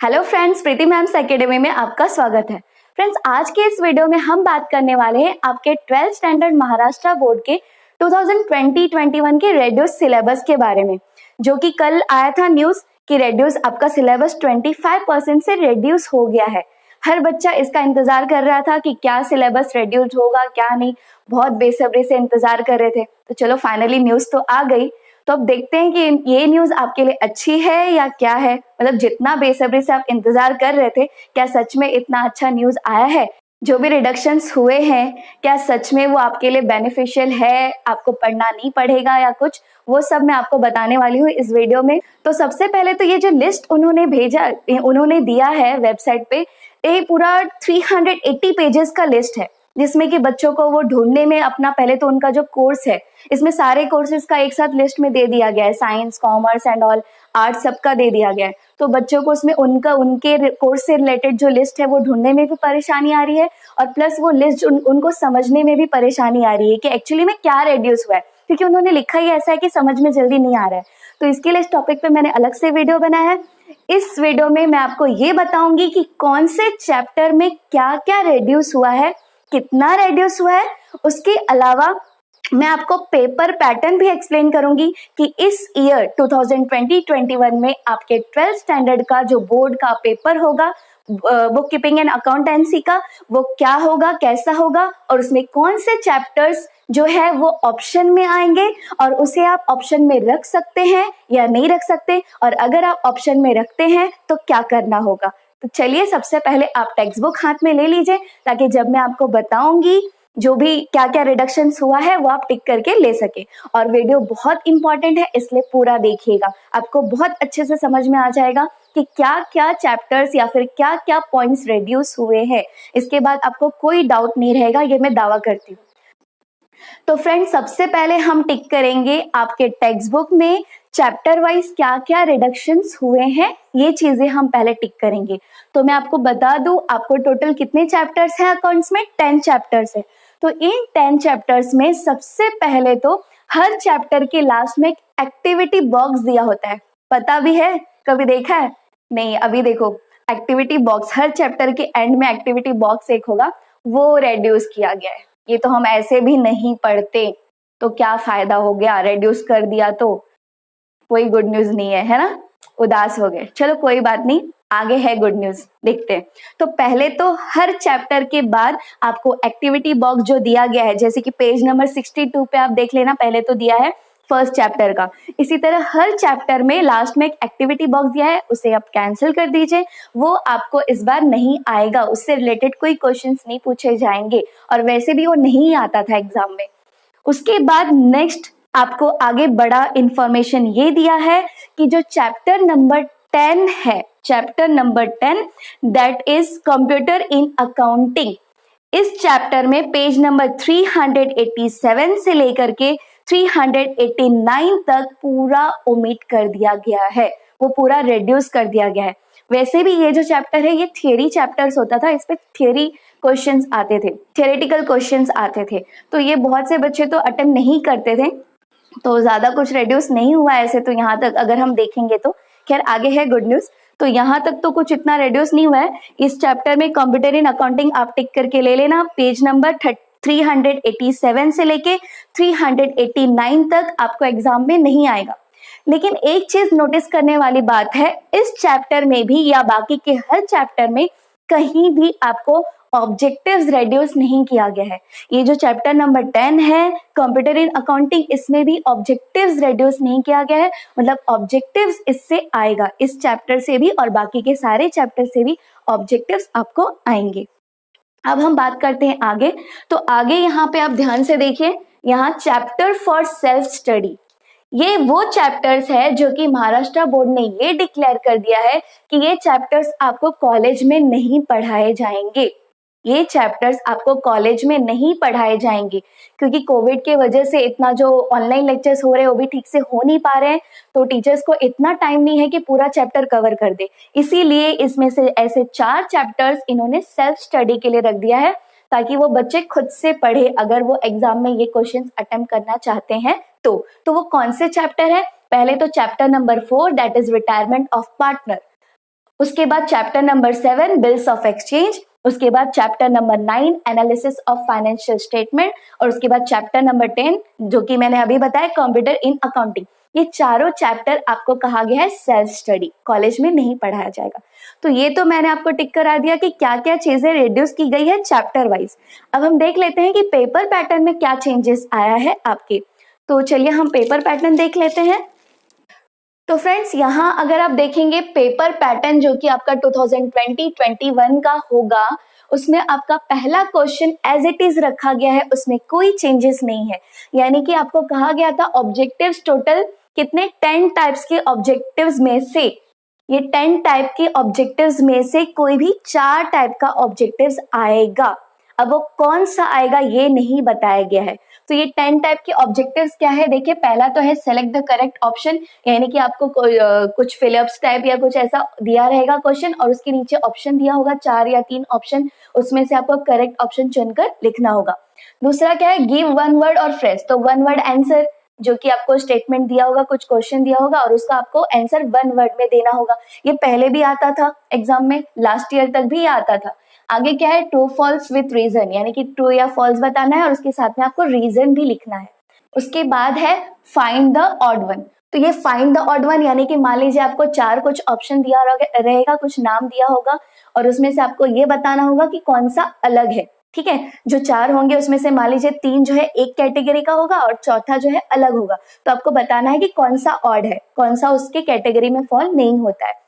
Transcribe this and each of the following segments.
Hello friends, प्रीति ma'am's academy में आपका स्वागत है। फ्रेंड्स, आज के इस वीडियो में हम बात करने वाले हैं आपके 12th स्टैंडर्ड महाराष्ट्र बोर्ड के 2020-21 के रेड्यूस सिलेबस के बारे में, जो कि कल आया था न्यूज कि रेड्यूस आपका सिलेबस 25% से रेड्यूस हो गया है। हर बच्चा इसका इंतजार कर रहा था कि क्या सिलेबस रेड्यूस होगा क्या नहीं, बहुत बेसब्री से इंतजार कर रहे थे। तो चलो फाइनली न्यूज तो आ गई। तो अब देखते हैं कि ये न्यूज आपके लिए अच्छी है या क्या है। मतलब जितना बेसब्री से आप इंतजार कर रहे थे, क्या सच में इतना अच्छा न्यूज आया है? जो भी रिडक्शंस हुए हैं, क्या सच में वो आपके लिए बेनिफिशियल है, आपको पढ़ना नहीं पड़ेगा या कुछ, वो सब मैं आपको बताने वाली हूँ इस वीडियो में। तो सबसे पहले तो ये जो लिस्ट उन्होंने दिया है वेबसाइट पे, ये पूरा 380 पेजेस का लिस्ट है, जिसमें कि बच्चों को वो ढूंढने में अपना, पहले तो उनका जो कोर्स है, इसमें सारे कोर्सेज का एक साथ लिस्ट में दे दिया गया है, science, commerce and all, arts सबका दे दिया गया है। तो बच्चों को उसमें उनके कोर्स से रिलेटेड जो लिस्ट है वो ढूंढने में भी परेशानी आ रही है, और प्लस वो लिस्ट उनको समझने में भी परेशानी आ रही है कि एक्चुअली में क्या रेड्यूस हुआ है, क्योंकि उन्होंने लिखा ही ऐसा है कि समझ में जल्दी नहीं आ रहा है। तो इसके लिए इस टॉपिक पे मैंने अलग से वीडियो बनाया है। इस वीडियो में मैं आपको ये बताऊंगी कि कौन से चैप्टर में क्या क्या रेड्यूस हुआ है, कितना रेड्यूस हुआ है। उसके अलावा मैं आपको पेपर पैटर्न भी एक्सप्लेन करूंगी कि इस ईयर 2020-21 में आपके 12th स्टैंडर्ड का जो बोर्ड का पेपर होगा, बुक कीपिंग एंड अकाउंटेंसी का, वो क्या होगा, कैसा होगा, और उसमें कौन से चैप्टर्स जो है वो ऑप्शन में आएंगे, और उसे आप ऑप्शन में रख सकते हैं या नहीं रख सकते, और अगर आप ऑप्शन में रखते हैं तो क्या करना होगा। तो चलिए, सबसे पहले आप टेक्स्ट बुक हाथ में ले लीजिए, ताकि जब मैं आपको बताऊंगी जो भी क्या क्या रिडक्शंस हुआ है वो आप टिक करके ले सके। और वीडियो बहुत इंपॉर्टेंट है, इसलिए पूरा देखिएगा, आपको बहुत अच्छे से समझ में आ जाएगा कि क्या क्या चैप्टर्स या फिर क्या क्या पॉइंट्स रिड्यूस हुए हैं। इसके बाद आपको कोई डाउट नहीं रहेगा, ये मैं दावा करती हूँ। तो फ्रेंड्स, सबसे पहले हम टिक करेंगे आपके टेक्स्ट बुक में चैप्टर वाइज क्या क्या रिडक्शंस हुए हैं, ये चीजें हम पहले टिक करेंगे। तो मैं आपको बता दूं, आपको टोटल कितने चैप्टर्स हैं अकाउंट्स में? 10 चैप्टर्स है। तो इन 10 चैप्टर्स में सबसे पहले तो हर चैप्टर के लास्ट में एक एक्टिविटी बॉक्स दिया होता है। पता भी है? कभी देखा है? नहीं, अभी देखो, एक्टिविटी बॉक्स हर चैप्टर के एंड में एक्टिविटी बॉक्स एक होगा, वो रेड्यूस किया गया है। ये तो हम ऐसे भी नहीं पढ़ते, तो क्या फायदा हो गया, रेड्यूस कर दिया तो कोई गुड न्यूज नहीं है ना? उदास हो गए। चलो कोई बात नहीं, आगे है गुड न्यूज, देखते हैं। तो पहले तो हर चैप्टर के बाद आपको एक्टिविटी बॉक्स जो दिया गया है, जैसे कि पेज नंबर 62 पे आप देख लेना, पहले तो दिया है फर्स्ट चैप्टर का। इसी तरह हर चैप्टर में लास्ट में एक एक्टिविटी बॉक्स दिया है, उसे आप कैंसिल कर दीजिए, वो आपको इस बार नहीं आएगा, उससे रिलेटेड कोई क्वेश्चंस नहीं पूछे जाएंगे, और वैसे भी वो नहीं आता था एग्जाम में। उसके बाद नेक्स्ट आपको आगे बड़ा इंफॉर्मेशन ये दिया है कि जो चैप्टर नंबर 10 है, chapter number 10 that is computer in accounting, इस चैप्टर में पेज नंबर 387 से लेकर के 389 तक पूरा ओमिट कर दिया गया है, वो पूरा रिड्यूस कर दिया गया है। वैसे भी ये जो चैप्टर है ये थियरी चैप्टर्स होता था, इस पे थियरी क्वेश्चंस आते थे, थियरेटिकल क्वेश्चंस आते थे, तो ये बहुत से बच्चे तो अटेम्प्ट नहीं करते थे, तो ज्यादा कुछ रिड्यूस नहीं हुआ ऐसे तो यहाँ तक अगर हम देखेंगे तो। खैर, आगे है गुड न्यूज। तो यहाँ तक तो कुछ इतना रिड्यूस नहीं हुआ है। इस चैप्टर में कंप्यूटर इन अकाउंटिंग आप टिक करके ले लेना, पेज नंबर 387 से लेके 389 तक आपको एग्जाम में नहीं आएगा। लेकिन एक चीज नोटिस करने वाली बात है, इस चैप्टर में भी या बाकी के हर चैप्टर में कहीं भी आपको ऑब्जेक्टिव्स रेड्यूस नहीं किया गया है। ये जो चैप्टर नंबर 10 है कंप्यूटर इन अकाउंटिंग, इसमें भी ऑब्जेक्टिव्स रेड्यूस नहीं किया गया है, मतलब ऑब्जेक्टिव्स इससे आएगा, इस चैप्टर से भी और बाकी के सारे चैप्टर से भी ऑब्जेक्टिव्स आपको आएंगे। अब हम बात करते हैं आगे। तो आगे यहाँ पे आप ध्यान से देखिए, यहाँ चैप्टर फॉर सेल्फ स्टडी, ये वो चैप्टर्स है जो कि महाराष्ट्र बोर्ड ने ये डिक्लेयर कर दिया है कि ये चैप्टर्स आपको कॉलेज में नहीं पढ़ाए जाएंगे, ये चैप्टर्स आपको कॉलेज में नहीं पढ़ाए जाएंगे, क्योंकि कोविड के वजह से इतना जो ऑनलाइन लेक्चर्स हो रहे हैं वो भी ठीक से हो नहीं पा रहे हैं, तो टीचर्स को इतना टाइम नहीं है कि पूरा चैप्टर कवर कर दे। इसीलिए इसमें से ऐसे 4 चैप्टर्स इन्होंने सेल्फ स्टडी के लिए रख दिया है, ताकि वो बच्चे खुद से पढ़े अगर वो एग्जाम में ये क्वेश्चंस अटेम्प्ट करना चाहते हैं तो वो कौन से चैप्टर है? पहले तो chapter number 4 that is retirement of partner. उसके बाद chapter number 7 bills of exchange, उसके बाद chapter number 9 analysis of financial statement, और उसके बाद चैप्टर नंबर 10 जो कि मैंने अभी बताया कंप्यूटर इन अकाउंटिंग। ये चारों चैप्टर आपको कहा गया है सेल्फ स्टडी, कॉलेज में नहीं पढ़ाया जाएगा। तो ये तो मैंने आपको टिक करा दिया कि क्या क्या चीजें रिड्यूस की गई है चैप्टर वाइज। अब हम देख लेते हैं कि पेपर पैटर्न में क्या चेंजेस आया है आपके। तो चलिए हम पेपर पैटर्न देख लेते हैं। तो फ्रेंड्स यहाँ अगर आप देखेंगे पेपर पैटर्न जो कि आपका 2020-21 का होगा, उसमें आपका पहला क्वेश्चन एज इट इज रखा गया है, उसमें कोई चेंजेस नहीं है। यानी कि आपको कहा गया था ऑब्जेक्टिव्स टोटल कितने 10 टाइप्स के ऑब्जेक्टिव्स में से, ये 10 टाइप के ऑब्जेक्टिव्स में से कोई भी 4 टाइप का ऑब्जेक्टिव्स आएगा। अब वो कौन सा आएगा ये नहीं बताया गया है। तो ये 10 टाइप के ऑब्जेक्टिव्स क्या है, देखिए पहला तो है सेलेक्ट द करेक्ट ऑप्शन, यानी कि आपको कुछ फिलअप्स टाइप या कुछ ऐसा दिया रहेगा क्वेश्चन और उसके नीचे ऑप्शन दिया होगा 4 या 3 ऑप्शन, उसमें से आपको करेक्ट ऑप्शन चुनकर लिखना होगा। दूसरा क्या है गिव वन वर्ड और फ्रेज, तो वन वर्ड आंसर जो कि आपको स्टेटमेंट दिया होगा, कुछ क्वेश्चन दिया होगा और उसका आपको आंसर वन वर्ड में देना होगा। ये पहले भी आता था एग्जाम में, लास्ट ईयर तक भी आता था। आगे क्या है ट्रू फॉल्स विथ रीजन, यानी कि ट्रू या फॉल्स बताना है और उसके साथ में आपको रीजन भी लिखना है। उसके बाद है फाइंड द ऑड वन, तो ये फाइंड द ऑड वन यानी कि मान लीजिए आपको 4 कुछ ऑप्शन दिया रहेगा, कुछ नाम दिया होगा और उसमें से आपको ये बताना होगा कि कौन सा अलग है। ठीक है, जो 4 होंगे उसमें से मान लीजिए 3 जो है एक कैटेगरी का होगा और चौथा जो है अलग होगा, तो आपको बताना है कि कौन सा ऑड है, कौन सा उसके कैटेगरी में फॉल नहीं होता है।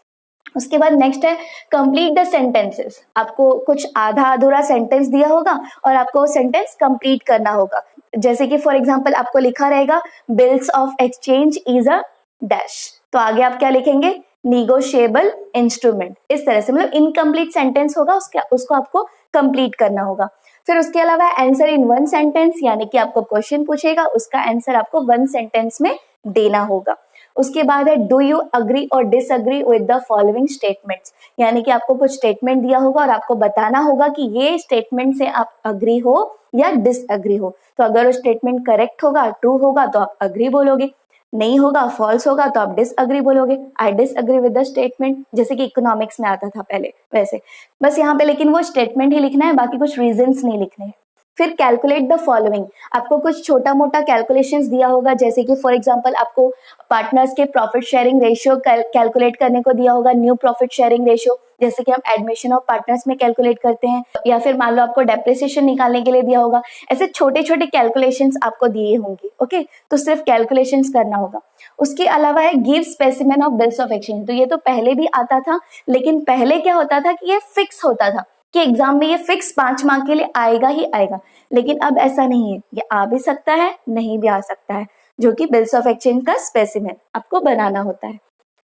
उसके बाद नेक्स्ट है कंप्लीट द सेंटेंसेस, आपको कुछ आधा अधूरा सेंटेंस दिया होगा और आपको वो सेंटेंस कंप्लीट करना होगा। जैसे कि फॉर एग्जांपल आपको लिखा रहेगा bills of exchange is a dash, तो आगे आप क्या लिखेंगे निगोशिएबल इंस्ट्रूमेंट, इस तरह से मतलब इनकम्प्लीट सेंटेंस होगा, उसको आपको कंप्लीट करना होगा। फिर उसके अलावा आंसर इन वन सेंटेंस, यानी कि आपको क्वेश्चन पूछेगा उसका आंसर आपको वन सेंटेंस में देना होगा। उसके बाद है डू यू अग्री और disagree with the following statements, यानी कि आपको कुछ स्टेटमेंट दिया होगा और आपको बताना होगा कि ये स्टेटमेंट से आप अग्री हो या डिसअग्री हो। तो अगर वो स्टेटमेंट करेक्ट होगा, ट्रू होगा तो आप अग्री बोलोगे, नहीं होगा फॉल्स होगा तो आप डिसअग्री बोलोगे, I disagree with the statement, जैसे कि इकोनॉमिक्स में आता था पहले वैसे। बस यहाँ पे लेकिन वो स्टेटमेंट ही लिखना है, बाकी कुछ रीजंस नहीं लिखने हैं। फिर कैलकुलेट द फॉलोइंग, आपको कुछ छोटा मोटा कैलकुलेशंस दिया होगा, जैसे कि फॉर एग्जांपल आपको पार्टनर्स के प्रॉफिट शेयरिंग रेशियो कैलकुलेट करने को दिया होगा, न्यू प्रॉफिट शेयरिंग रेशियो, जैसे कि हम एडमिशन ऑफ पार्टनर्स में कैलकुलेट करते हैं, या फिर मान लो आपको डेप्रिसिएशन निकालने के लिए दिया होगा। ऐसे छोटे छोटे कैलकुलेशंस आपको दिए होंगे, ओके, तो सिर्फ कैलकुलेशंस करना होगा। उसके अलावा है give specimen of bills of exchange, तो ये तो पहले भी आता था, लेकिन पहले क्या होता था कि ये फिक्स होता था कि एग्जाम में ये फिक्स 5 मार्क के लिए आएगा ही आएगा, लेकिन अब ऐसा नहीं है, ये आ भी सकता है नहीं भी आ सकता है, जो कि बिल्स ऑफ एक्सचेंज का स्पेसिमेन आपको बनाना होता है।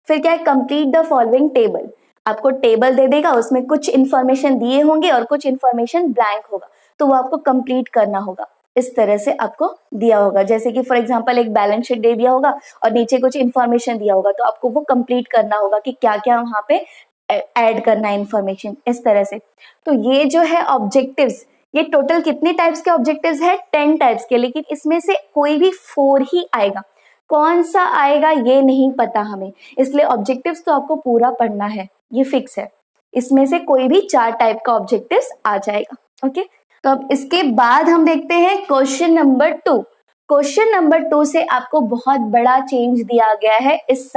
फिर क्या है कंप्लीट द फॉलोइंग टेबल, आपको टेबल दे देगा, उसमें कुछ इंफॉर्मेशन दिए होंगे और कुछ इंफॉर्मेशन ब्लैंक होगा, तो वो आपको कंप्लीट करना होगा। इस तरह से आपको दिया होगा, जैसे कि फॉर एग्जांपल एक बैलेंस शीट दे दिया होगा और नीचे कुछ इंफॉर्मेशन दिया होगा, तो आपको वो कंप्लीट करना होगा कि क्या क्या वहां पे ऐड करना है इंफॉर्मेशन, इस तरह से। तो ये जो है ऑब्जेक्टिव्स, ये टोटल कितने टाइप्स के ऑब्जेक्टिव्स है 10 टाइप्स के, लेकिन इसमें से कोई भी 4 ही आएगा, कौन सा आएगा ये नहीं पता हमें, इसलिए ऑब्जेक्टिव्स तो आपको पूरा पढ़ना है, ये फिक्स है। इसमें से कोई भी 4 टाइप का ऑब्जेक्टिव्स आ जाएगा, ओके। तो अब इसके बाद हम देखते हैं क्वेश्चन नंबर 2। क्वेश्चन नंबर 2 से आपको बहुत बड़ा चेंज दिया गया है इस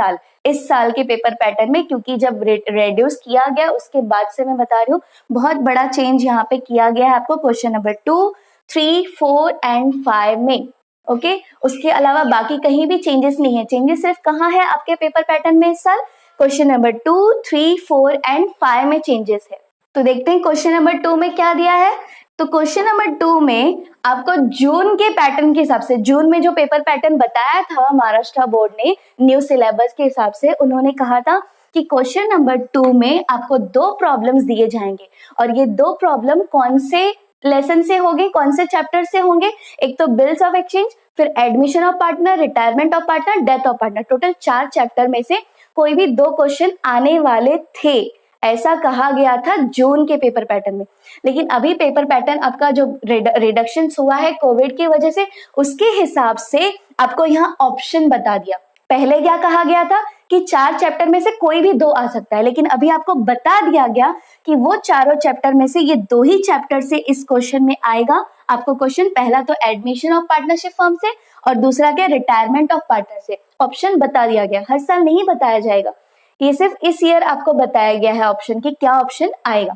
साल के पेपर पैटर्न में, क्योंकि जब रेड्यूस किया गया उसके बाद से मैं बता रही हूँ बहुत बड़ा चेंज यहाँ पे किया गया है आपको क्वेश्चन नंबर 2, 3, 4 एंड 5 में, ओके। उसके अलावा बाकी कहीं भी चेंजेस नहीं है, चेंजेस सिर्फ कहाँ है आपके पेपर पैटर्न में इस साल, क्वेश्चन नंबर 2, 3, 4 एंड 5 में चेंजेस है। तो देखते हैं क्वेश्चन नंबर 2 में क्या दिया है। तो क्वेश्चन नंबर 2 में आपको जून के पैटर्न के हिसाब से, जून में जो पेपर पैटर्न बताया था महाराष्ट्र बोर्ड ने न्यू सिलेबस के हिसाब से, उन्होंने कहा था कि क्वेश्चन नंबर 2 में आपको 2 प्रॉब्लम्स दिए जाएंगे और ये 2 प्रॉब्लम कौन से लेसन से होंगे, कौन से चैप्टर से होंगे, एक तो बिल्स ऑफ एक्सचेंज, फिर admission of partner, retirement of partner, death of partner, total 4 chapter में से कोई भी 2 क्वेश्चन आने वाले थे, ऐसा कहा गया था जून के पेपर पैटर्न में। लेकिन अभी पेपर पैटर्न आपका जो रिडक्शन हुआ है कोविड की वजह से, उसके हिसाब से आपको यहाँ ऑप्शन बता दिया। पहले क्या कहा गया था कि 4 चैप्टर में से कोई भी 2 आ सकता है, लेकिन अभी आपको बता दिया गया कि वो चारों चैप्टर में से ये 2 ही चैप्टर से इस क्वेश्चन में आएगा। आपको क्वेश्चन पहला तो एडमिशन ऑफ पार्टनरशिप फर्म से और दूसरा क्या रिटायरमेंट ऑफ पार्टनर से। ऑप्शन बता दिया गया, हर साल नहीं बताया जाएगा, ये सिर्फ इस ईयर आपको बताया गया है ऑप्शन कि क्या ऑप्शन आएगा।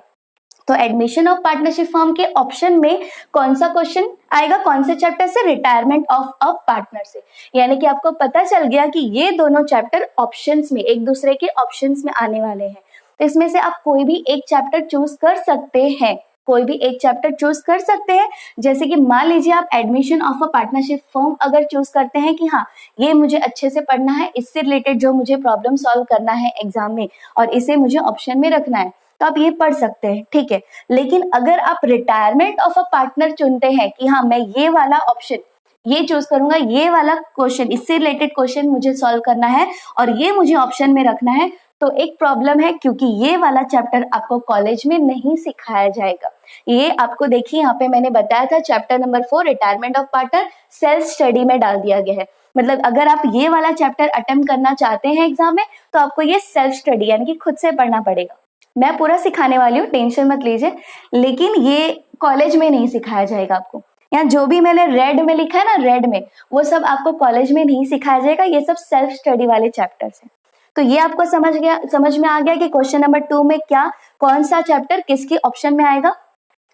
तो एडमिशन ऑफ पार्टनरशिप फर्म के ऑप्शन में कौन सा क्वेश्चन आएगा, कौन से चैप्टर से, रिटायरमेंट ऑफ अ पार्टनर से। यानी कि आपको पता चल गया कि ये दोनों चैप्टर ऑप्शंस में, एक दूसरे के ऑप्शंस में आने वाले हैं। तो इसमें से आप कोई भी एक चैप्टर चूज कर सकते हैं, कोई भी एक चैप्टर चूज कर सकते हैं। जैसे कि मान लीजिए आप admission of a partnership firm अगर चूज करते हैं कि हाँ ये मुझे अच्छे से पढ़ना है, इससे रिलेटेड जो मुझे प्रॉब्लम सॉल्व करना है एग्जाम में और इसे मुझे ऑप्शन में रखना है, तो आप ये पढ़ सकते हैं, ठीक है। लेकिन अगर आप रिटायरमेंट ऑफ अ पार्टनर चुनते हैं कि हाँ मैं ये वाला ऑप्शन ये चूज करूंगा, ये वाला क्वेश्चन, इससे रिलेटेड क्वेश्चन मुझे सॉल्व करना है और ये मुझे ऑप्शन में रखना है, तो एक प्रॉब्लम है क्योंकि ये वाला चैप्टर आपको कॉलेज में नहीं सिखाया जाएगा। ये आपको देखिए यहाँ पे मैंने बताया था chapter number 4 retirement of partner self study में डाल दिया गया है। मतलब अगर आप ये वाला चैप्टर अटेम्प्ट करना चाहते हैं एग्जाम में तो आपको ये सेल्फ स्टडी यानी कि खुद से पढ़ना पड़ेगा। मैं पूरा सिखाने वाली हूँ, टेंशन मत लीजिए, लेकिन ये कॉलेज में नहीं सिखाया जाएगा आपको। यहाँ जो भी मैंने रेड में लिखा है ना, रेड में, वो सब आपको कॉलेज में नहीं सिखाया जाएगा, ये सब सेल्फ स्टडी वाले चैप्टर्स हैं। तो ये आपको समझ में आ गया कि क्वेश्चन नंबर 2 में क्या, कौन सा चैप्टर किसके ऑप्शन में आएगा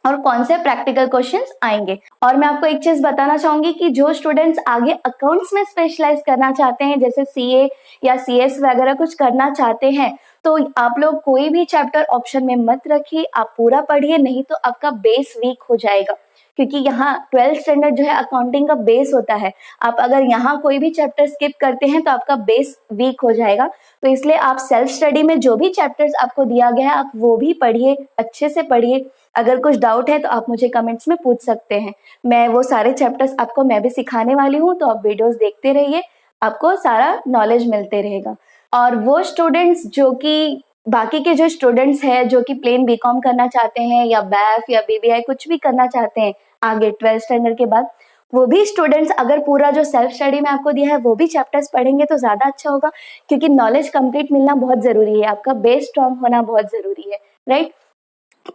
और कौन से प्रैक्टिकल क्वेश्चंस आएंगे। और मैं आपको एक चीज बताना चाहूंगी कि जो स्टूडेंट्स आगे अकाउंट्स में स्पेशलाइज करना चाहते हैं, जैसे सीए या सीएस वगैरह कुछ करना चाहते हैं, तो आप लोग कोई भी चैप्टर ऑप्शन में मत रखिए, आप पूरा पढ़िए, नहीं तो आपका बेस वीक हो जाएगा। क्योंकि यहाँ 12th स्टैंडर्ड जो है अकाउंटिंग का बेस होता है, आप अगर यहाँ कोई भी चैप्टर स्किप करते हैं तो आपका बेस वीक हो जाएगा। तो इसलिए आप सेल्फ स्टडी में जो भी चैप्टर्स आपको दिया गया है आप वो भी पढ़िए, अच्छे से पढ़िए। अगर कुछ डाउट है तो आप मुझे कमेंट्स में पूछ सकते हैं, मैं वो सारे चैप्टर्स आपको मैं भी सिखाने वाली हूँ, तो आप वीडियोस देखते रहिए, आपको सारा नॉलेज मिलते रहेगा। और वो स्टूडेंट्स जो कि बाकी के जो स्टूडेंट्स हैं जो कि प्लेन बीकॉम करना चाहते हैं या बैफ या बीबीआई कुछ भी करना चाहते हैं आगे 12th स्टैंडर्ड के बाद, वो भी स्टूडेंट्स अगर पूरा जो सेल्फ स्टडी में आपको दिया है वो भी चैप्टर्स पढ़ेंगे तो ज्यादा अच्छा होगा। क्योंकि नॉलेज कंप्लीट मिलना बहुत जरूरी है, आपका बेस स्ट्रांग होना बहुत जरूरी है, राइट।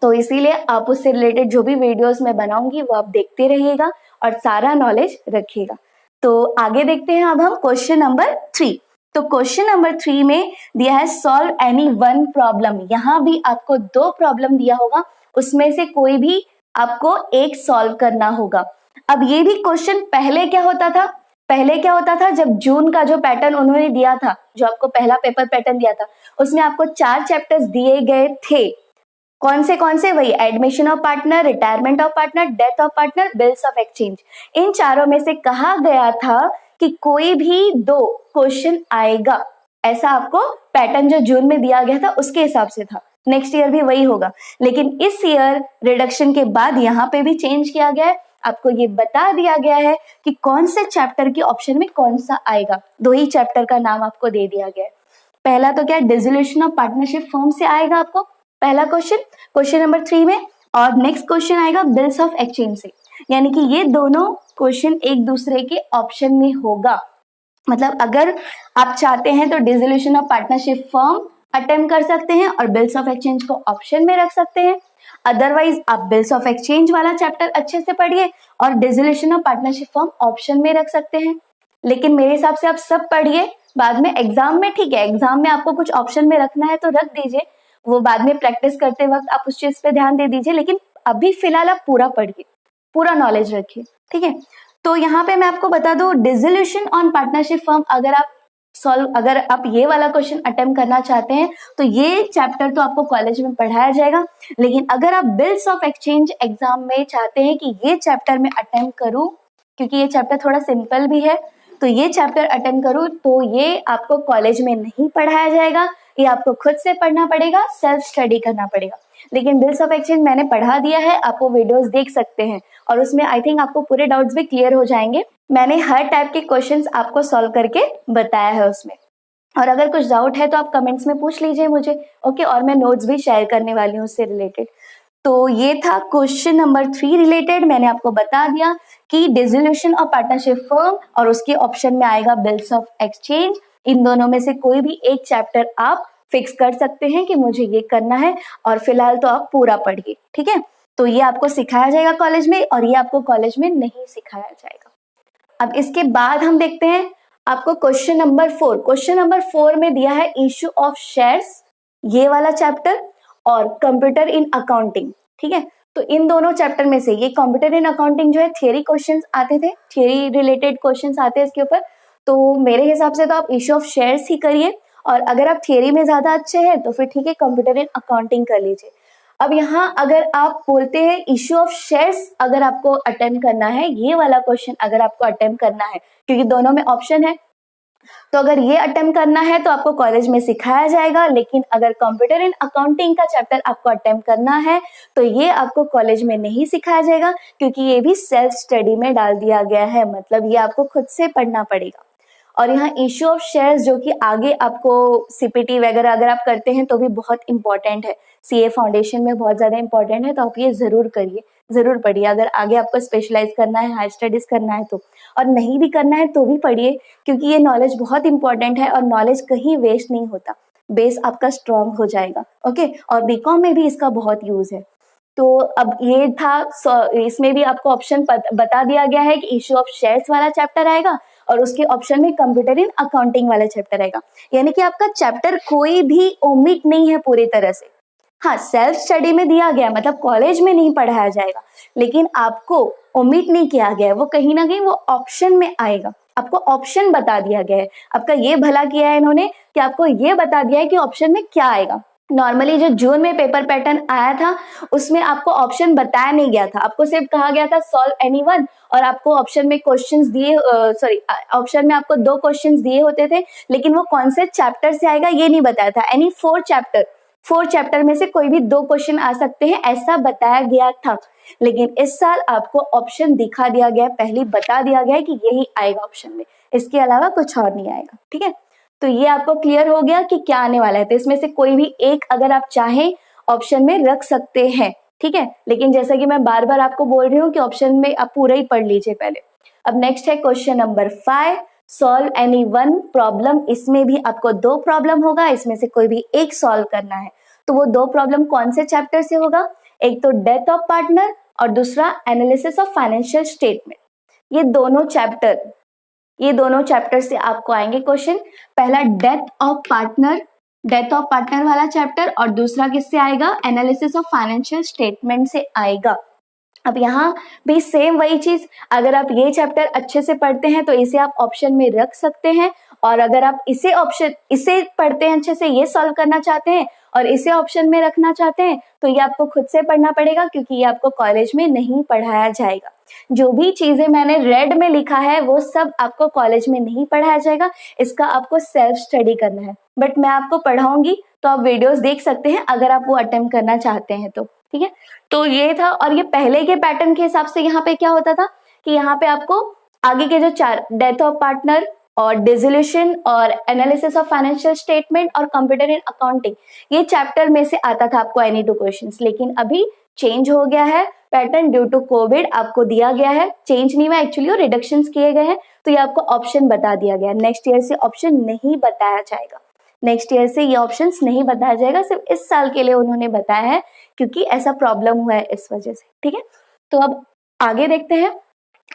तो इसीलिए आप उससे रिलेटेड जो भी वीडियोस मैं बनाऊंगी वो आप देखते रहिएगा और सारा नॉलेज रखिएगा। तो आगे देखते हैं अब हम क्वेश्चन नंबर 3। तो क्वेश्चन नंबर 3 में दिया है सॉल्व एनी वन प्रॉब्लम। यहाँ भी आपको 2 प्रॉब्लम दिया होगा, उसमें से कोई भी आपको एक सॉल्व करना होगा। अब ये भी क्वेश्चन पहले क्या होता था, जब जून का जो पैटर्न उन्होंने दिया था, जो आपको पहला पेपर पैटर्न दिया था, उसमें आपको 4 चैप्टर्स दिए गए थे। कौन से? वही admission of partner, retirement of partner, death of partner, bills of exchange. इन चारों में से कहा गया था कि कोई भी 2 क्वेश्चन आएगा। ऐसा आपको पैटर्न जो जून में दिया गया था उसके हिसाब से था, नेक्स्ट ईयर भी वही होगा। लेकिन इस ईयर रिडक्शन के बाद यहाँ पे भी चेंज किया गया है, आपको ये बता दिया गया है कि कौन से चैप्टर के ऑप्शन में कौन सा आएगा। 2 ही चैप्टर का नाम आपको दे दिया गया है। पहला तो क्या, डिसोल्यूशन ऑफ पार्टनरशिप फर्म से आएगा आपको पहला क्वेश्चन नंबर 3 में, और नेक्स्ट क्वेश्चन आएगा बिल्स ऑफ एक्सचेंज से। यानी कि ये दोनों क्वेश्चन एक दूसरे के ऑप्शन में होगा। मतलब अगर आप चाहते हैं तो dissolution of partnership firm attempt कर सकते हैं और बिल्स ऑफ एक्सचेंज को ऑप्शन में रख सकते हैं। अदरवाइज आप बिल्स ऑफ एक्सचेंज वाला चैप्टर अच्छे से पढ़िए और dissolution of partnership firm option में रख सकते हैं। लेकिन मेरे हिसाब से आप सब पढ़िए, बाद में एग्जाम में, ठीक है, एग्जाम में आपको कुछ ऑप्शन में रखना है तो रख दीजिए, वो बाद में प्रैक्टिस करते वक्त आप उस चीज पे ध्यान दे दीजिए। लेकिन अभी फिलहाल आप पूरा पढ़िए, पूरा नॉलेज रखिए, ठीक है। तो यहाँ पे मैं आपको बता दूं, डिसोल्यूशन ऑन पार्टनरशिप फर्म अगर आप ये वाला क्वेश्चन अटेम्प्ट करना चाहते हैं तो ये चैप्टर तो आपको कॉलेज में पढ़ाया जाएगा। लेकिन अगर आप बिल्स ऑफ एक्सचेंज एग्जाम में चाहते हैं कि ये चैप्टर में अटेम्प्ट करूं, क्योंकि ये चैप्टर थोड़ा सिंपल भी है, तो ये चैप्टर अटेम्प्ट करूं, तो ये आपको कॉलेज में नहीं पढ़ाया जाएगा, ये आपको खुद से पढ़ना पड़ेगा, सेल्फ स्टडी करना पड़ेगा। लेकिन बिल्स ऑफ एक्सचेंज मैंने पढ़ा दिया है, आप वो वीडियोस देख सकते हैं और उसमें आई थिंक आपको पूरे डाउट्स भी क्लियर हो जाएंगे। मैंने हर टाइप के क्वेश्चंस आपको सॉल्व करके बताया है उसमें। और अगर कुछ डाउट है तो आप कमेंट्स में पूछ लीजिए मुझे, ओके। और मैं नोट्स भी शेयर करने वाली हूँ उससे रिलेटेड। तो ये था क्वेश्चन नंबर 3 रिलेटेड। मैंने आपको बता दिया कि डिसोल्यूशन ऑफ पार्टनरशिप फर्म और उसके ऑप्शन में आएगा बिल्स ऑफ एक्सचेंज, इन दोनों में से कोई भी एक चैप्टर आप फिक्स कर सकते हैं कि मुझे ये करना है, और फिलहाल तो आप पूरा पढ़िए, ठीक है। तो ये आपको सिखाया जाएगा कॉलेज में, और ये आपको कॉलेज में नहीं सिखाया जाएगा। अब इसके बाद हम देखते हैं आपको क्वेश्चन नंबर 4। क्वेश्चन नंबर 4 में दिया है इश्यू ऑफ शेयर्स, ये वाला चैप्टर, और कंप्यूटर इन अकाउंटिंग, ठीक है। तो इन दोनों चैप्टर में से ये कंप्यूटर इन अकाउंटिंग जो है थियरी क्वेश्चंस आते थे, थियरी रिलेटेड क्वेश्चंस आते हैं इसके ऊपर, तो मेरे हिसाब से तो आप इश्यू ऑफ शेयर्स ही करिए, और अगर आप थियरी में ज्यादा अच्छे हैं तो फिर ठीक है, कंप्यूटर इन अकाउंटिंग कर लीजिए। अब यहाँ अगर आप बोलते हैं इश्यू ऑफ शेयर्स अगर आपको अटेम्प्ट करना है, ये वाला क्वेश्चन अगर आपको अटेम्प्ट करना है, क्योंकि दोनों में ऑप्शन है, तो अगर ये अटेम्प्ट करना है तो आपको कॉलेज में सिखाया जाएगा, लेकिन अगर कंप्यूटर इन अकाउंटिंग का चैप्टर आपको अटेम्प्ट करना है तो ये आपको कॉलेज में नहीं सिखाया जाएगा, क्योंकि ये भी सेल्फ स्टडी में डाल दिया गया है, मतलब ये आपको खुद से पढ़ना पड़ेगा। और यहाँ इश्यू ऑफ शेयर्स जो कि आगे आपको सीपीटी वगैरह अगर आप करते हैं तो भी बहुत इंपॉर्टेंट है, सीए फाउंडेशन में बहुत ज्यादा इंपॉर्टेंट है, तो आप ये जरूर करिए, जरूर पढ़िए। अगर आगे आपको स्पेशलाइज करना है, हायर स्टडीज करना है तो, और नहीं भी करना है तो भी पढ़िए, क्योंकि ये नॉलेज बहुत इंपॉर्टेंट है और नॉलेज कहीं वेस्ट नहीं होता, बेस आपका स्ट्रांग हो जाएगा, ओके। और बीकॉम में भी इसका बहुत यूज है। तो अब ये था, इसमें भी आपको ऑप्शन बता दिया गया है कि इश्यू ऑफ शेयर्स वाला चैप्टर आएगा, और उसके ऑप्शन में कंप्यूटर इन अकाउंटिंग वाला चैप्टर आएगा, यानी कि आपका चैप्टर कोई भी ओमिट नहीं है पूरी तरह से। हाँ, सेल्फ स्टडी में दिया गया, मतलब कॉलेज में नहीं पढ़ाया जाएगा, लेकिन आपको ओमिट नहीं किया गया है, वो कहीं ना कहीं वो ऑप्शन में आएगा, आपको ऑप्शन बता दिया गया है। आपका ये भला किया है इन्होंने कि आपको ये बता दिया है कि ऑप्शन में क्या आएगा। नॉर्मली जो जून में पेपर पैटर्न आया था उसमें आपको ऑप्शन बताया नहीं गया था, आपको सिर्फ कहा गया था सॉल्व एनी वन, और आपको ऑप्शन में क्वेश्चंस दिए, ऑप्शन में आपको 2 क्वेश्चंस दिए होते थे, लेकिन वो कौन से चैप्टर से आएगा ये नहीं बताया था। एनी 4 चैप्टर में से कोई भी 2 क्वेश्चन आ सकते हैं, ऐसा बताया गया था। लेकिन इस साल आपको ऑप्शन दिखा दिया गया, पहले बता दिया गया है कि यही आएगा ऑप्शन में, इसके अलावा कुछ और नहीं आएगा, ठीक है। तो ये आपको क्लियर हो गया कि क्या आने वाला है। तो इसमें से कोई भी एक अगर आप चाहें ऑप्शन में रख सकते हैं, ठीक है। लेकिन जैसा कि मैं बार बार आपको बोल रही हूँ कि ऑप्शन में आप पूरा ही पढ़ लीजिए पहले। अब नेक्स्ट है question number 5, solve any one problem. इसमें भी आपको 2 प्रॉब्लम होगा, इसमें से कोई भी एक सॉल्व करना है। तो वो 2 प्रॉब्लम कौन से चैप्टर से होगा? एक तो डेथ ऑफ पार्टनर और दूसरा एनालिसिस ऑफ फाइनेंशियल स्टेटमेंट। ये दोनों चैप्टर से आपको आएंगे क्वेश्चन। पहला डेथ ऑफ पार्टनर वाला चैप्टर, और दूसरा किससे आएगा? एनालिसिस ऑफ फाइनेंशियल स्टेटमेंट से आएगा। अब यहाँ भी सेम वही चीज, अगर आप ये चैप्टर अच्छे से पढ़ते हैं तो इसे आप ऑप्शन में रख सकते हैं, और अगर आप इसे पढ़ते हैं अच्छे से, ये सॉल्व करना चाहते हैं और इसे ऑप्शन में रखना चाहते हैं, तो ये आपको खुद से पढ़ना पड़ेगा, क्योंकि ये आपको कॉलेज में नहीं पढ़ाया जाएगा। जो भी चीजें मैंने रेड में लिखा है वो सब आपको कॉलेज में नहीं पढ़ाया जाएगा, इसका आपको सेल्फ स्टडी करना है। बट मैं आपको पढ़ाऊंगी तो आप वीडियोस देख सकते हैं अगर आप वो अटेम्प्ट करना चाहते हैं तो, ठीक है। तो ये था, और ये पहले के पैटर्न के हिसाब से यहाँ पे क्या होता था कि यहाँ पे आपको आगे के जो 4 डेथ ऑफ पार्टनर और डिसोल्यूशन और एनालिसिस ऑफ फाइनेंशियल स्टेटमेंट और कंप्यूटर इन अकाउंटिंग, ये चैप्टर में से आता था आपको एनी 2 क्वेश्चंस। लेकिन अभी चेंज हो गया है पैटर्न, ड्यू टू कोविड आपको दिया गया है, चेंज नहीं हुआ एक्चुअली, और रिडक्शंस किए गए हैं, तो ये आपको ऑप्शन बता दिया गया। नेक्स्ट ईयर से ऑप्शन नहीं बताया जाएगा, नेक्स्ट ईयर से ये ऑप्शंस नहीं बताया जाएगा, सिर्फ इस साल के लिए उन्होंने बताया है, क्योंकि ऐसा प्रॉब्लम हुआ है इस वजह से, ठीक है। तो अब आगे देखते हैं।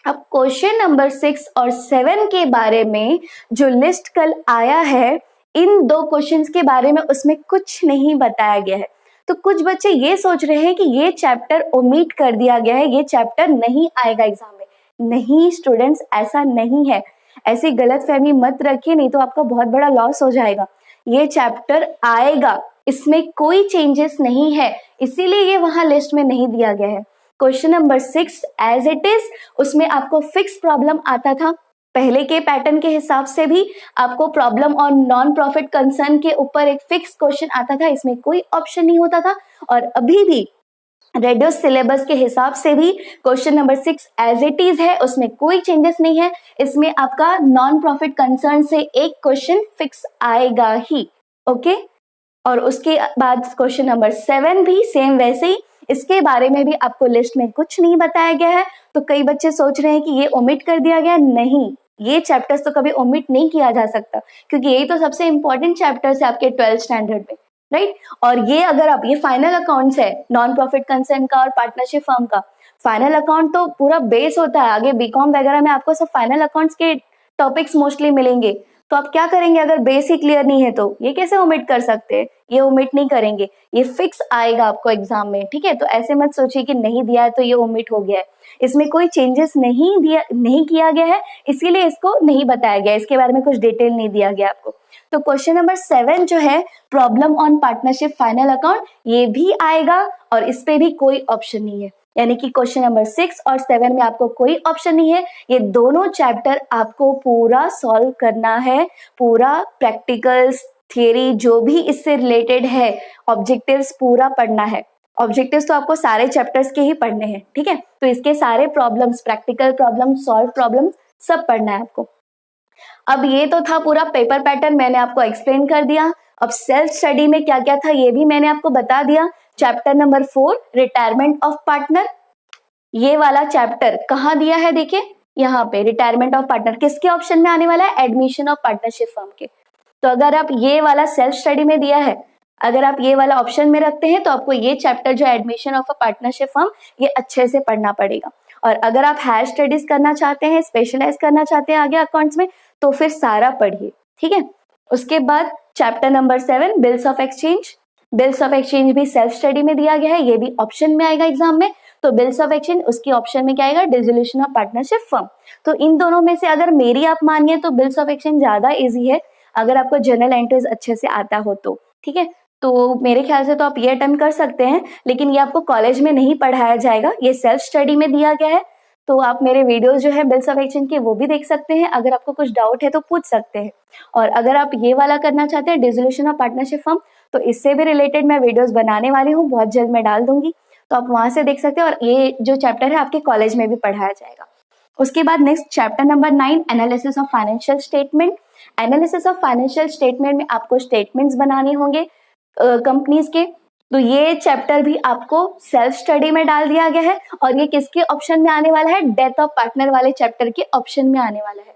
अब क्वेश्चन नंबर 6 और 7 के बारे में जो लिस्ट कल आया है, इन 2 क्वेश्चंस के बारे में उसमें कुछ नहीं बताया गया है। तो कुछ बच्चे ये सोच रहे हैं कि ये चैप्टर ओमिट कर दिया गया है, ये चैप्टर नहीं आएगा एग्जाम में। नहीं स्टूडेंट्स, ऐसा नहीं है, ऐसी गलतफहमी मत रखिए, नहीं तो आपका बहुत बड़ा लॉस हो जाएगा। ये चैप्टर आएगा, इसमें कोई चेंजेस नहीं है, इसीलिए ये वहां लिस्ट में नहीं दिया गया है। Question number 6 as it is, उसमें आपको फिक्स प्रॉब्लम आता था, पहले के पैटर्न के हिसाब से भी आपको प्रॉब्लम और नॉन प्रॉफिट कंसर्न के ऊपर एक फिक्स क्वेश्चन आता था, इसमें कोई ऑप्शन नहीं होता था। और अभी भी रेड्यूस सिलेबस के हिसाब से भी question number 6 as it is है, उसमें कोई चेंजेस नहीं है। इसमें आपका नॉन प्रॉफिट कंसर्न से एक क्वेश्चन फिक्स आएगा ही, ओके। और उसके बाद क्वेश्चन नंबर 7 भी सेम वैसे ही, इसके बारे में भी आपको लिस्ट में कुछ नहीं बताया गया है। तो कई बच्चे सोच रहे हैं कि ये ओमिट कर दिया गया, नहीं, ये चैप्टर्स तो कभी ओमिट नहीं किया जा सकता, क्योंकि यही तो सबसे इंपॉर्टेंट चैप्टर्स है आपके 12th स्टैंडर्ड में, राइट। और ये अगर आप, ये फाइनल अकाउंट्स है नॉन प्रॉफिट कंसर्न का और पार्टनरशिप फर्म का। फाइनल अकाउंट तो पूरा बेस होता है, आगे बीकॉम वगैरह में आपको सब फाइनल अकाउंट्स के टॉपिक्स मोस्टली मिलेंगे। तो आप क्या करेंगे, अगर बेस ही क्लियर नहीं है तो ये कैसे ओमिट कर सकते हैं, ये ओमिट नहीं करेंगे, ये फिक्स आएगा आपको एग्जाम में, ठीक है। तो ऐसे मत सोचिए कि नहीं दिया है तो ये ओमिट हो गया है, इसमें कोई चेंजेस नहीं किया गया है, इसीलिए इसको नहीं बताया गया, इसके बारे में कुछ डिटेल नहीं दिया गया आपको। तो क्वेश्चन नंबर 7 जो है problem on partnership final account, ये भी आएगा और इस पे भी कोई ऑप्शन नहीं है, यानी कि क्वेश्चन नंबर 6 और 7 में आपको कोई ऑप्शन नहीं है। ये दोनों चैप्टर आपको पूरा सॉल्व करना है, पूरा प्रैक्टिकल्स थियरी जो भी इससे रिलेटेड है, ऑब्जेक्टिव्स पूरा पढ़ना है। ऑब्जेक्टिव्स तो आपको सारे चैप्टर्स के ही पढ़ने हैं, ठीक है। तो इसके सारे problems, practical problems, solve problems सब पढ़ना है आपको। अब ये तो था पूरा पेपर पैटर्न, मैंने आपको एक्सप्लेन कर दिया। अब सेल्फ स्टडी में क्या क्या था ये भी मैंने आपको बता दिया। Chapter number 4 retirement of partner, ये वाला चैप्टर कहाँ दिया है, देखिए यहाँ पे रिटायरमेंट ऑफ पार्टनर किसके ऑप्शन में आने वाला है, एडमिशन ऑफ पार्टनरशिप फर्म के। तो अगर आप ये वाला सेल्फ स्टडी में दिया है, अगर आप ये वाला ऑप्शन में रखते हैं तो आपको ये चैप्टर जो admission of a partnership firm, ये अच्छे से पढ़ना पड़ेगा। और अगर आप हायर स्टडीज करना चाहते हैं, स्पेशलाइज करना चाहते हैं आगे अकाउंट्स में, तो फिर सारा पढ़िए, ठीक है। उसके बाद chapter number 7 bills of exchange, bills of exchange भी सेल्फ स्टडी में दिया गया है, ये भी ऑप्शन में आएगा एग्जाम में। तो बिल्स ऑफ एक्सचेंज, उसकी ऑप्शन में क्या आएगा, डिसोल्यूशन ऑफ पार्टनरशिप फर्म। तो इन दोनों में से अगर मेरी आप मानिए तो बिल्स ऑफ एक्सचेंज ज्यादा इजी है, अगर आपको जर्नल एंट्रीज अच्छे से आता हो तो, ठीक है। तो मेरे ख्याल से तो आप ये अटेम्प्ट कर सकते हैं, लेकिन ये आपको कॉलेज में नहीं पढ़ाया जाएगा, ये सेल्फ स्टडी में दिया गया है। तो आप मेरे वीडियोस जो है बिल्स ऑफ एक्सचेंज के वो भी देख सकते हैं, अगर आपको कुछ डाउट है तो पूछ सकते हैं। और अगर आप ये वाला करना चाहते हैं डिसोल्यूशन ऑफ पार्टनरशिप फर्म, तो इससे भी रिलेटेड मैं वीडियोस बनाने वाली हूँ, बहुत जल्द मैं डाल दूंगी, तो आप वहां से देख सकते हैं। और ये जो चैप्टर है आपके कॉलेज में भी पढ़ाया जाएगा। उसके बाद next chapter number 9 analysis of financial statement. Analysis of financial statement में आपको स्टेटमेंट्स बनाने होंगे कंपनीज के। तो ये चैप्टर भी आपको सेल्फ स्टडी में डाल दिया गया है, और ये किसके ऑप्शन में आने वाला है, डेथ ऑफ पार्टनर वाले चैप्टर के ऑप्शन में आने वाला है।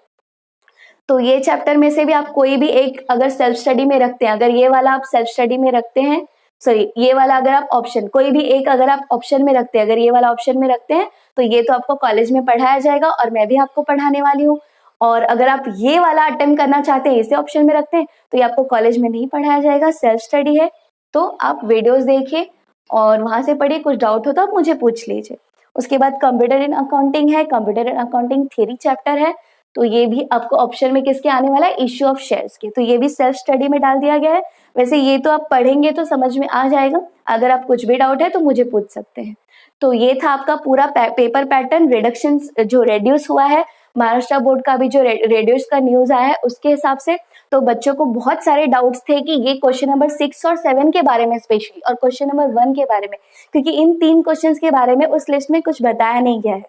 तो ये चैप्टर में से भी आप कोई भी एक अगर सेल्फ स्टडी में रखते हैं, अगर ये वाला आप सेल्फ स्टडी में रखते हैं, सॉरी ये वाला अगर आप ऑप्शन कोई भी एक अगर आप ऑप्शन में रखते हैं, अगर ये वाला ऑप्शन में रखते हैं, तो ये तो आपको कॉलेज में पढ़ाया जाएगा और मैं भी आपको पढ़ाने वाली हूँ। और अगर आप ये वाला अटेम्प्ट करना चाहते हैं, इसे ऑप्शन में रखते हैं, तो ये आपको कॉलेज में नहीं पढ़ाया जाएगा, सेल्फ स्टडी है। तो आप वीडियोस देखिए और वहां से पढ़िए, कुछ डाउट हो तो आप मुझे पूछ लीजिए। उसके बाद कंप्यूटर इन अकाउंटिंग है, computer in accounting theory chapter है, तो ये भी आपको ऑप्शन में किसके आने वाला है, इश्यू ऑफ शेयर्स के। तो ये भी सेल्फ स्टडी में डाल दिया गया है। वैसे ये तो आप पढ़ेंगे तो समझ में आ जाएगा, अगर आप कुछ भी डाउट है तो मुझे पूछ सकते हैं। तो ये था आपका पूरा पेपर पैटर्न, रिडक्शन जो रेड्यूस हुआ है, महाराष्ट्र बोर्ड का भी जो रेड्यूस का न्यूज आया है उसके हिसाब से। तो बच्चों को बहुत सारे डाउट्स थे कि ये क्वेश्चन नंबर 6 और 7 के बारे में स्पेशली, और क्वेश्चन नंबर 1 के बारे में, क्योंकि इन 3 क्वेश्चंस के बारे में उस लिस्ट में कुछ बताया नहीं गया है,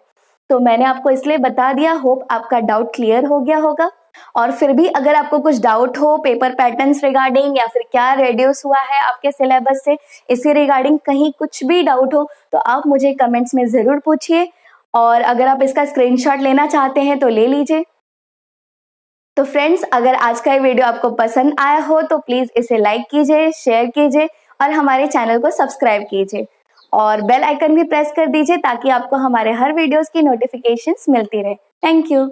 तो मैंने आपको इसलिए बता दिया। होप आपका डाउट क्लियर हो गया होगा। और फिर भी अगर आपको कुछ डाउट हो पेपर पैटर्न्स रिगार्डिंग, या फिर क्या रेड्यूस हुआ है आपके सिलेबस से, इसी रिगार्डिंग कहीं कुछ भी डाउट हो, तो आप मुझे कमेंट्स में जरूर पूछिए। और अगर आप इसका स्क्रीनशॉट लेना चाहते हैं तो ले लीजिए। तो फ्रेंड्स, अगर आज का ये वीडियो आपको पसंद आया हो तो प्लीज इसे लाइक कीजिए, शेयर कीजिए और हमारे चैनल को सब्सक्राइब कीजिए, और बेल आइकन भी प्रेस कर दीजिए ताकि आपको हमारे हर वीडियोस की नोटिफिकेशंस मिलती रहे। Thank you.